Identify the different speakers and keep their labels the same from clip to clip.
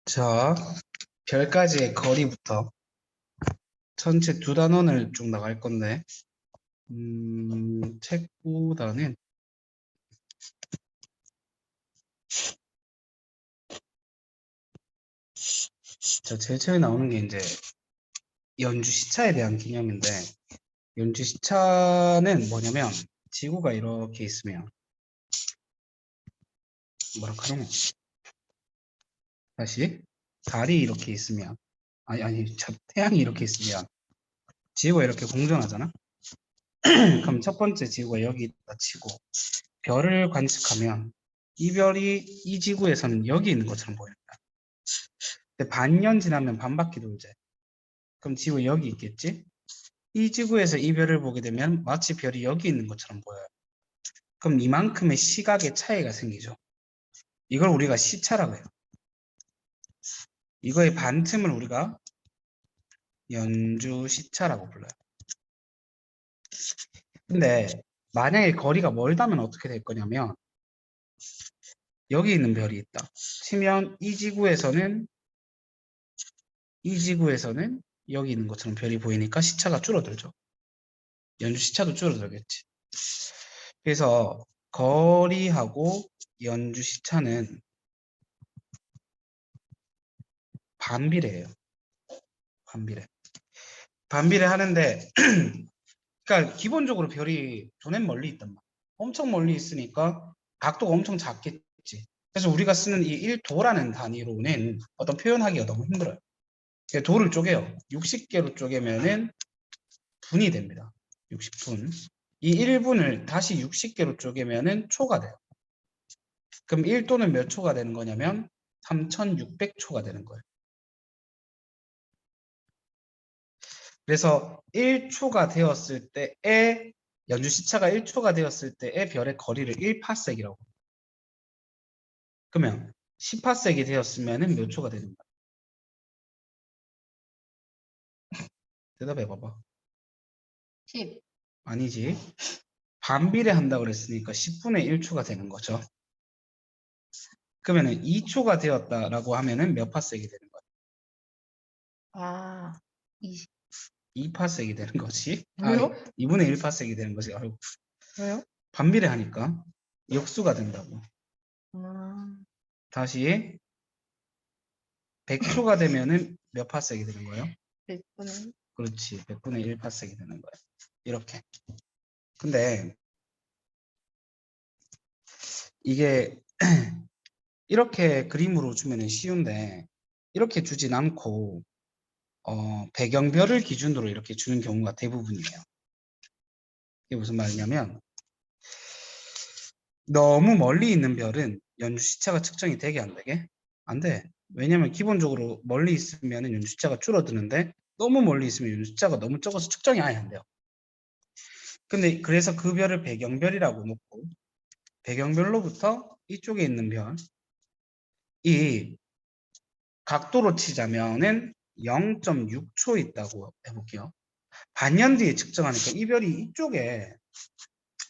Speaker 1: 자, 별까지의 거리부터 전체 두 단원을 쭉 나갈 건데, 책보다는 제일 처음에 나오는 게 이제 연주 시차에 대한 개념인데, 연주 시차는 뭐냐면 지구가 이렇게 있으면 뭐라 그러냐? 다시 달이 이렇게 있으면 태양이 이렇게 있으면 지구가 이렇게 공전하잖아. 그럼 첫 번째 지구가 여기 있다 치고 별을 관측하면 이 별이 이 지구에서는 여기 있는 것처럼 보인다. 근데 반년 지나면 반바퀴 돌지. 그럼 지구 여기 있겠지? 이 지구에서 이 별을 보게 되면 마치 별이 여기 있는 것처럼 보여요. 그럼 이만큼의 시각의 차이가 생기죠. 이걸 우리가 시차라고 해요. 이거의 반틈을 우리가 연주 시차라고 불러요. 근데 만약에 거리가 멀다면 어떻게 될 거냐면 여기 있는 별이 있다 치면 이 지구에서는 여기 있는 것처럼 별이 보이니까 시차가 줄어들죠. 연주 시차도 줄어들겠지. 그래서 거리하고 연주 시차는 반비례해요. 반비례 하는데 그러니까 기본적으로 별이 존엔 멀리 있단 말이야. 엄청 멀리 있으니까 각도가 엄청 작겠지. 그래서 우리가 쓰는 이 1도라는 단위로는 어떤 표현하기가 너무 힘들어요. 도를 쪼개요. 60개로 쪼개면은 분이 됩니다. 60분. 이 1분을 다시 60개로 쪼개면은 초가 돼요. 그럼 1도는 몇 초가 되는 거냐면 3600초가 되는 거예요. 그래서 1초가 되었을 때의 연주 시차가 1초가 되었을 때의 별의 거리를 1파섹이라고. 그러면 10파섹이 되었으면은 몇 초가 되는 거야? 대답해 봐봐.
Speaker 2: 10.
Speaker 1: 아니지. 반비례 한다고 그랬으니까 10분의 1초가 되는 거죠. 그러면은 2초가 되었다라고 하면은 몇 파섹이 되는 거야?
Speaker 2: 아, 20.
Speaker 1: 2파섹이 되는 거지.
Speaker 2: 왜요?
Speaker 1: 2분의 1파섹이 되는 거지. 아이고.
Speaker 2: 왜요?
Speaker 1: 반비례 하니까 역수가 된다고.
Speaker 2: 아,
Speaker 1: 다시 100초가 되면은 몇 파섹이 되는 거예요?
Speaker 2: 100분의
Speaker 1: 그렇지. 100분의 1파섹이 되는 거예요. 이렇게. 근데 이게 이렇게 그림으로 주면 쉬운데 이렇게 주진 않고 배경별을 기준으로 이렇게 주는 경우가 대부분이에요. 이게 무슨 말이냐면 너무 멀리 있는 별은 연주 시차가 측정이 되게 안 되게? 안 돼. 왜냐면 기본적으로 멀리 있으면 연주 시차가 줄어드는데 너무 멀리 있으면 연주 시차가 너무 적어서 측정이 아예 안 돼요. 근데 그래서 그 별을 배경별이라고 놓고 배경별로부터 이쪽에 있는 별 이 각도로 치자면은 0.6초 있다고 해볼게요. 반년 뒤에 측정하니까 이 별이 이쪽에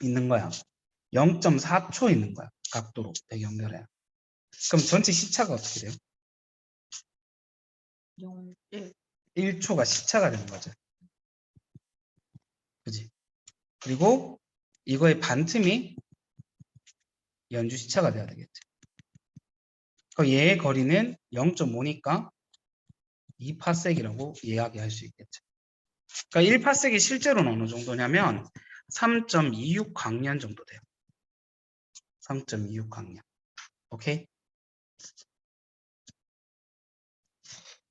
Speaker 1: 있는 거야. 0.4초 있는 거야. 각도로 배경별에. 그럼 전체 시차가 어떻게 돼요?
Speaker 2: 0, 1.
Speaker 1: 1초가 시차가 되는 거죠. 그지? 그리고 이거의 반틈이 연주 시차가 돼야 되겠죠. 그럼 얘의 거리는 0.5니까 2파섹이라고 이야기할 수 있겠죠. 그러니까 1파섹이 실제로는 어느 정도냐면 3.26 광년 정도 돼요. 3.26 광년. 오케이?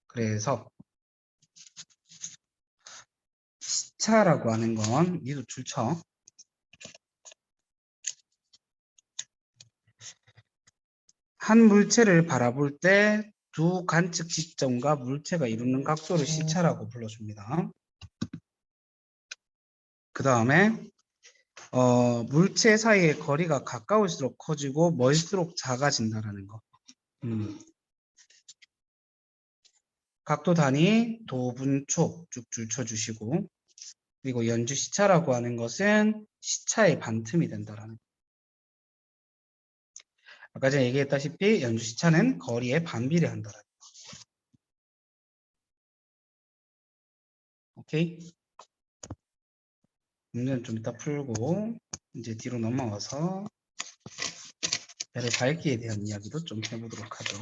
Speaker 1: 그래서 시차라고 하는 건 니도 줄쳐. 한 물체를 바라볼 때 두 관측 지점과 물체가 이루는 각도를 시차라고 불러줍니다. 그 다음에 물체 사이의 거리가 가까울수록 커지고 멀수록 작아진다라는 거. 각도 단위 도분초 쭉 줄쳐주시고 그리고 연주 시차라고 하는 것은 시차의 반틈이 된다라는 거. 아까 전에 얘기했다시피 연주시차는 거리에 반비례한다. 오케이? 문제는 좀 이따 풀고 이제 뒤로 넘어가서 별의 밝기에 대한 이야기도 좀 해보도록 하죠.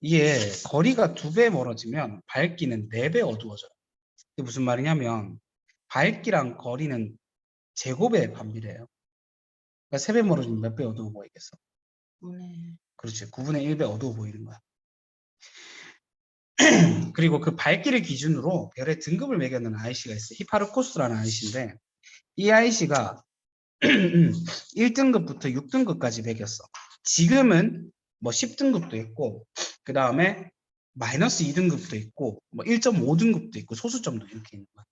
Speaker 1: 이게 거리가 2배 멀어지면 밝기는 4배 어두워져요. 이게 무슨 말이냐면 밝기랑 거리는 제곱에 반비례해요. 그러니까 3배 멀어지면 몇 배 어두워 보이겠어?
Speaker 2: 네.
Speaker 1: 그렇지. 9분의 1배 어두워 보이는 거야. 그리고 그 밝기를 기준으로 별의 등급을 매겨놓은 IC가 있어요. 히파르코스라는 IC인데 이 IC가 1등급부터 6등급까지 매겼어. 지금은 뭐 10등급도 있고 그 다음에 마이너스 2등급도 있고 뭐 1.5등급도 있고 소수점도 이렇게 있는 거야.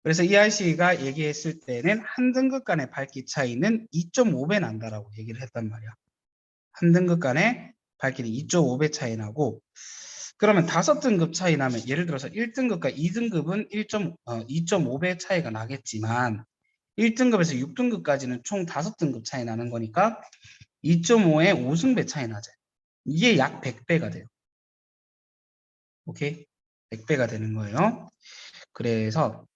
Speaker 1: 그래서 EIC가 얘기했을 때는 한 등급 간의 밝기 차이는 2.5배 난다라고 얘기를 했단 말이야. 한 등급 간의 밝기는 2.5배 차이 나고 그러면 5등급 차이 나면 예를 들어서 1등급과 2등급은 2.5배 차이가 나겠지만 1등급에서 6등급까지는 총 5등급 차이 나는 거니까 2.5에 5승배 차이 나죠. 이게 약 100배가 돼요. 오케이? 100배가 되는 거예요. 그래서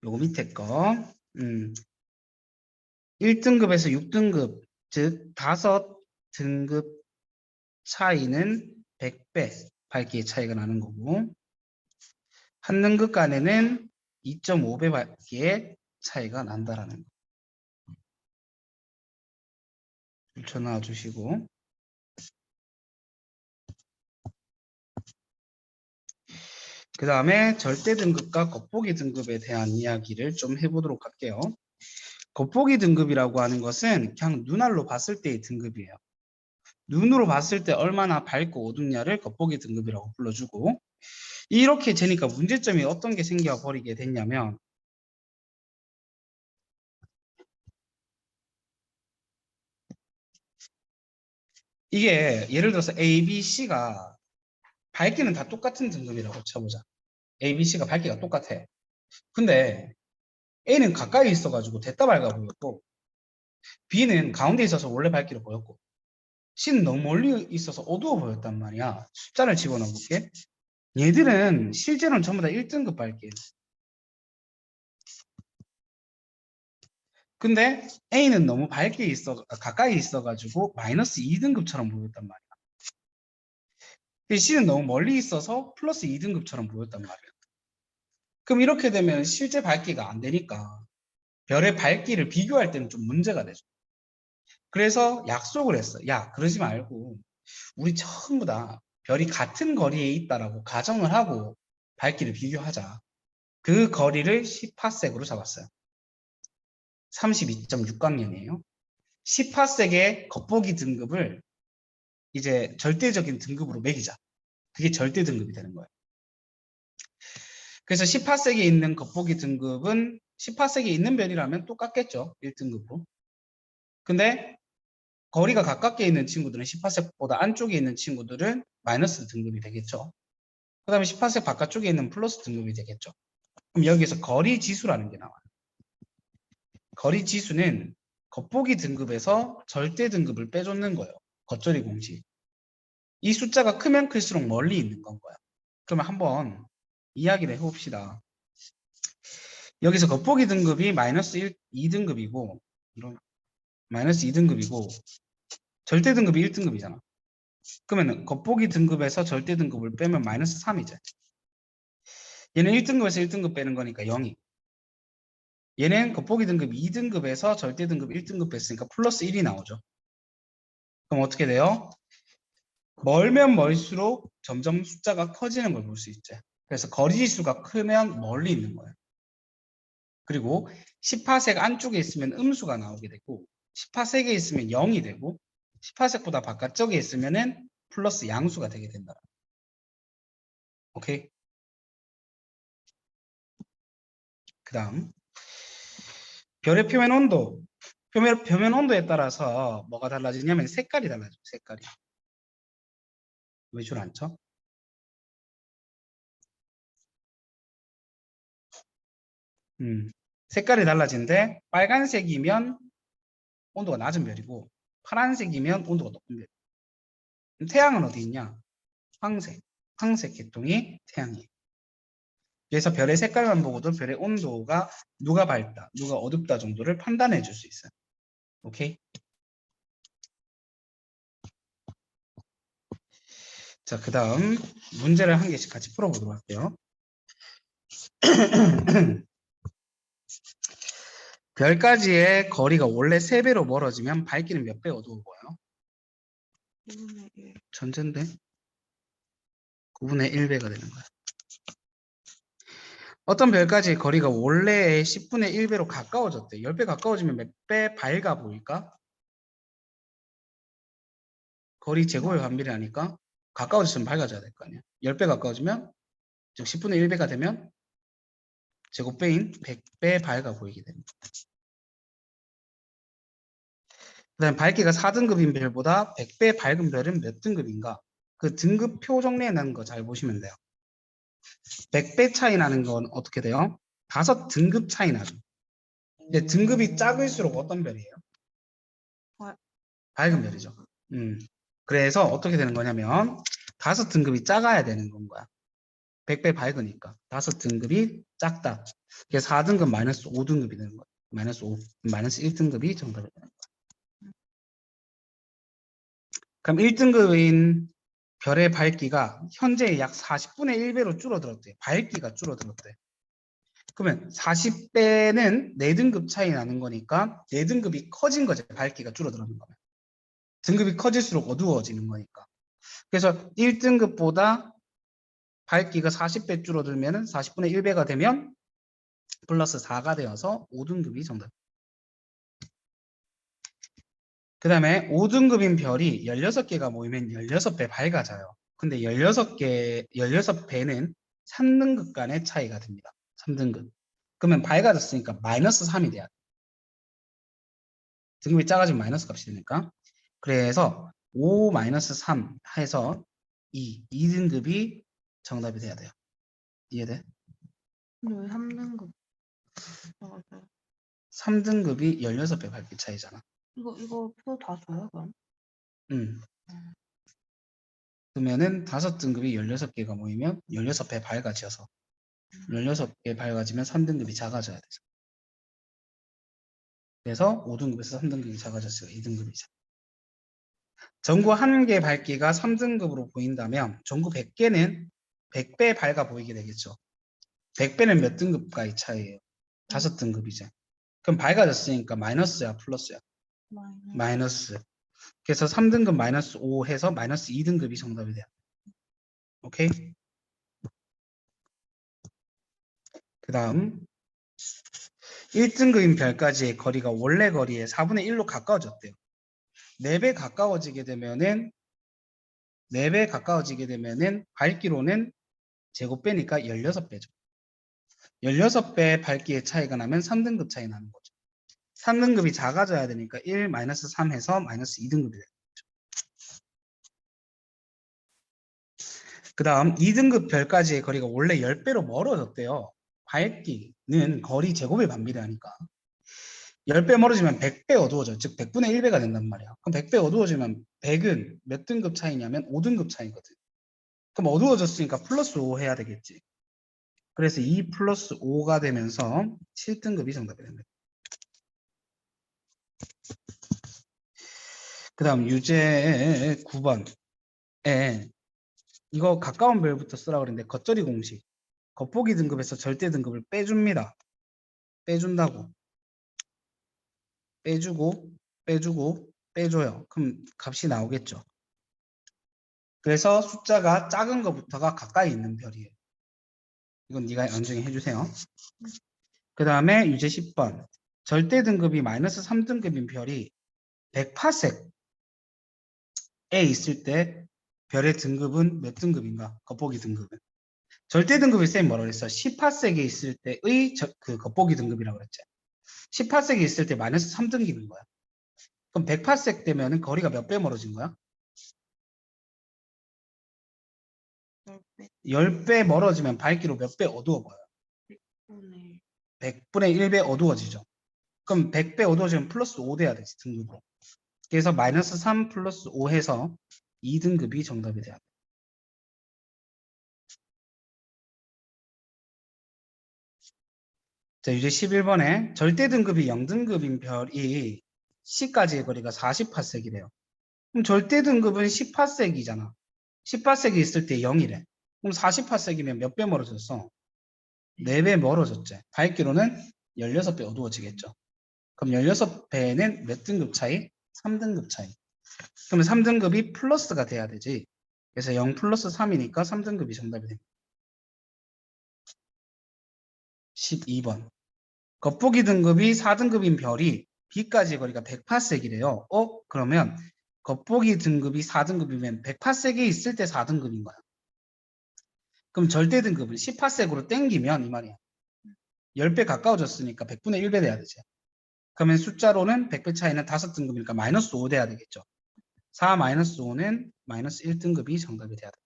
Speaker 1: 요거 밑에 거 1등급에서 6등급 즉 5등급 차이는 100배 밝기의 차이가 나는 거고 한 등급 간에는 2.5배 밝기의 차이가 난다라는 거. 붙여놔 주시고 그 다음에 절대 등급과 겉보기 등급에 대한 이야기를 좀 해보도록 할게요. 겉보기 등급이라고 하는 것은 그냥 눈알로 봤을 때의 등급이에요. 눈으로 봤을 때 얼마나 밝고 어둡냐를 겉보기 등급이라고 불러주고 이렇게 재니까 문제점이 어떤 게 생겨버리게 됐냐면 이게 예를 들어서 A, B, C가 밝기는 다 똑같은 등급이라고 쳐보자. A, B, C가 밝기가 똑같아. 근데 A는 가까이 있어가지고 됐다 밝아 보였고 B는 가운데 있어서 원래 밝기로 보였고 C는 너무 멀리 있어서 어두워 보였단 말이야. 숫자를 집어넣어 볼게. 얘들은 실제로는 전부 다 1등급 밝기예요. 근데 A는 너무 밝게 가까이 있어가지고 마이너스 2등급처럼 보였단 말이야. 근데 C는 너무 멀리 있어서 플러스 2등급처럼 보였단 말이야. 그럼 이렇게 되면 실제 밝기가 안 되니까 별의 밝기를 비교할 때는 좀 문제가 되죠. 그래서 약속을 했어. 야, 그러지 말고 우리 전부 다 별이 같은 거리에 있다라고 가정을 하고 밝기를 비교하자. 그 거리를 10파섹으로 잡았어요. 32.6광년이에요. 10파섹의 겉보기 등급을 이제 절대적인 등급으로 매기자. 그게 절대 등급이 되는 거예요. 그래서 10파섹에 있는 겉보기 등급은 10파섹에 있는 별이라면 똑같겠죠. 1등급으로. 근데 거리가 가깝게 있는 친구들은 10파섹보다 안쪽에 있는 친구들은 마이너스 등급이 되겠죠. 그 다음에 10파섹 바깥쪽에 있는 플러스 등급이 되겠죠. 그럼 여기서 거리 지수라는 게 나와요. 거리 지수는 겉보기 등급에서 절대 등급을 빼줬는 거예요. 겉절이 공식. 이 숫자가 크면 클수록 멀리 있는 건 거야. 그러면 한번 이야기를 해봅시다. 여기서 겉보기 등급이 마이너스 2등급이고 이런 마이너스 2등급이고 절대 등급이 1등급이잖아. 그러면 겉보기 등급에서 절대 등급을 빼면 마이너스 3이죠. 얘는 1등급에서 1등급 빼는 거니까 0이. 얘는 겉보기 등급 2등급에서 절대 등급 1등급 뺐으니까 플러스 1이 나오죠. 그럼 어떻게 돼요? 멀면 멀수록 점점 숫자가 커지는 걸 볼 수 있죠. 그래서 거리지수가 크면 멀리 있는 거예요. 그리고 10파섹 안쪽에 있으면 음수가 나오게 되고 10파섹에 있으면 0이 되고 10파섹보다 바깥쪽에 있으면 플러스 양수가 되게 된다. 오케이? 그 다음 별의 표면 온도 표면 온도에 따라서 뭐가 달라지냐면 색깔이 달라져요. 색깔이. 왜 줄 안 쳐? 색깔이 달라지는데 빨간색이면 온도가 낮은 별이고 파란색이면 온도가 높은 별. 그럼 태양은 어디 있냐? 황색. 황색 계통이 태양이에요. 그래서 별의 색깔만 보고도 별의 온도가 누가 밝다, 누가 어둡다 정도를 판단해 줄 수 있어요. 오케이? 자, 그 다음 문제를 한 개씩 같이 풀어보도록 할게요. 별까지의 거리가 원래 3배로 멀어지면 밝기는 몇 배 어두워 보여요?
Speaker 2: 9분의 1.
Speaker 1: 천재인데? 9분의 1배가 되는 거야. 어떤 별까지의 거리가 원래의 10분의 1배로 가까워졌대. 10배 가까워지면 몇 배 밝아 보일까? 거리 제곱의 반비례하니까 가까워졌으면 밝아져야 될 거 아니야. 10배 가까워지면, 즉 10분의 1배가 되면 제곱배인 100배 밝아 보이게 됩니다. 그 다음 밝기가 4등급인 별보다 100배 밝은 별은 몇 등급인가? 그 등급표 정리해놓은 거 잘 보시면 돼요. 100배 차이 나는 건 어떻게 돼요? 5등급 차이 나죠. 근데 등급이 작을수록 어떤 별이에요?
Speaker 2: 아,
Speaker 1: 밝은 별이죠. 그래서 어떻게 되는 거냐면 5등급이 작아야 되는 건 거야. 100배 밝으니까 5등급이 작다. 그래서 4등급 마이너스 5등급이 되는 거야. 마이너스 5, 마이너스 1등급이 정답이 되는 거야. 그럼 1등급인 별의 밝기가 현재의 약 40분의 1배로 줄어들었대. 밝기가 줄어들었대. 그러면 40배는 4등급 차이 나는 거니까 4등급이 커진 거죠. 밝기가 줄어드는 거면. 등급이 커질수록 어두워지는 거니까. 그래서 1등급보다 밝기가 40배 줄어들면 40분의 1배가 되면 플러스 4가 되어서 5등급이 정답. 그 다음에 5등급인 별이 16개가 모이면 16배 밝아져요. 근데 16배는 3등급 간의 차이가 됩니다. 3등급. 그러면 밝아졌으니까 마이너스 3이 돼야 돼. 등급이 작아지면 마이너스 값이 되니까. 그래서 5 마이너스 3 해서 2등급이 정답이 돼야 돼요. 이해돼?
Speaker 2: 근데 왜 3등급?
Speaker 1: 3등급이 16배 밝기 차이잖아.
Speaker 2: 이거 표 다 줘요, 그럼?
Speaker 1: 그러면은 5등급이 16개가 모이면 16배 밝아져서 16배 밝아지면 3등급이 작아져야 되죠. 그래서 5등급에서 3등급이 작아졌어요. 2등급이죠. 전구 1개 밝기가 3등급으로 보인다면 전구 100개는 100배 밝아 보이게 되겠죠. 100배는 몇 등급과의 차이예요? 5등급이죠. 그럼 밝아졌으니까 마이너스야, 플러스야? 마이너스. 그래서 3등급 마이너스 5 해서 마이너스 2등급이 정답이 돼요. 오케이? 그 다음 1등급인 별까지의 거리가 원래 거리의 4분의 1로 가까워졌대요. 4배 가까워지게 되면은 밝기로는 제곱배니까 16배죠. 16배 밝기의 차이가 나면 3등급 차이 나는 거죠. 3등급이 작아져야 되니까 1 마이너스 3 해서 마이너스 2등급이 돼요. 그 다음 2등급 별까지의 거리가 원래 10배로 멀어졌대요. 밝기는 거리 제곱에 반비례하니까 10배 멀어지면 100배 어두워져. 즉 100분의 1배가 된단 말이야. 그럼 100배 어두워지면 100은 몇 등급 차이냐면 5등급 차이거든. 그럼 어두워졌으니까 플러스 5 해야 되겠지. 그래서 2 플러스 5가 되면서 7등급이 정답이 됩니다. 그 다음 유제 9번에 이거 가까운 별부터 쓰라고 그랬는데 겉절이 공식. 겉보기 등급에서 절대 등급을 빼줍니다. 빼준다고. 빼주고 빼줘요. 그럼 값이 나오겠죠. 그래서 숫자가 작은 것부터가 가까이 있는 별이에요. 이건 네가 연정해 주세요. 그 다음에 유제 10번. 절대 등급이 마이너스 3등급인 별이 100파섹에 있을 때 별의 등급은 몇 등급인가? 겉보기 등급은. 절대 등급이 쌤이 뭐라고 그랬어? 10파섹에 있을 때의 그 겉보기 등급이라고 그랬죠. 10파섹에 있을 때 마이너스 3등급인 거야. 그럼 100파섹 되면 거리가 몇 배 멀어진 거야?
Speaker 2: 10배.
Speaker 1: 10배 멀어지면 밝기로 몇 배 어두워 보여요?
Speaker 2: 100분의
Speaker 1: 100분의 1배 어두워지죠. 그럼 100배 어두워지면 플러스 5 돼야 되지, 등급으로. 그래서 마이너스 3 플러스 5 해서 2등급이 정답이 돼야 돼. 자, 이제 11번에 절대 등급이 0등급인 별이 C까지의 거리가 40파세기래요. 그럼 절대 등급은 10파세기잖아. 10파세기 있을 때 0이래. 그럼 40파세기면 몇 배 멀어졌어? 4배 멀어졌지. 밝기로는 16배 어두워지겠죠. 그럼 16배는 몇 등급 차이? 3등급 차이. 그러면 3등급이 플러스가 돼야 되지. 그래서 0 플러스 3이니까 3등급이 정답이 됩니다. 12번. 겉보기 등급이 4등급인 별이 B까지의 거리가 100파세기래요. 그러면 겉보기 등급이 4등급이면 100파세기 있을 때 4등급인 거야. 그럼 절대 등급은 10파세기로 땡기면 이 말이야. 10배 가까워졌으니까 100분의 1배 돼야 되지. 그러면 숫자로는 100배 차이는 5등급이니까 마이너스 5 돼야 되겠죠. 4 마이너스 5는 마이너스 1등급이 정답이 돼야 돼.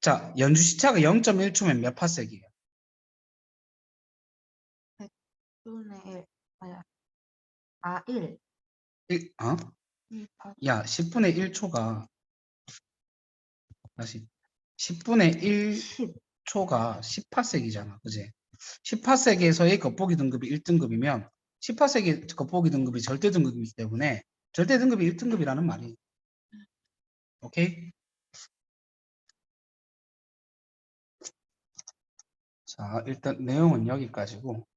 Speaker 1: 자, 연주 시차가 0.1초면 몇 파세기예요?
Speaker 2: 100분의 1. 아니야. 1.
Speaker 1: 1,
Speaker 2: 1 파.
Speaker 1: 야, 10분의 1초가 다시 10분의
Speaker 2: 10.
Speaker 1: 1초가 10파세기잖아. 그지? 10파세기에서의 겉보기 등급이 1등급이면 10파세기 겉보기 등급이 절대 등급이기 때문에 절대 등급이 1등급이라는 말이. 오케이? 자, 일단 내용은 여기까지고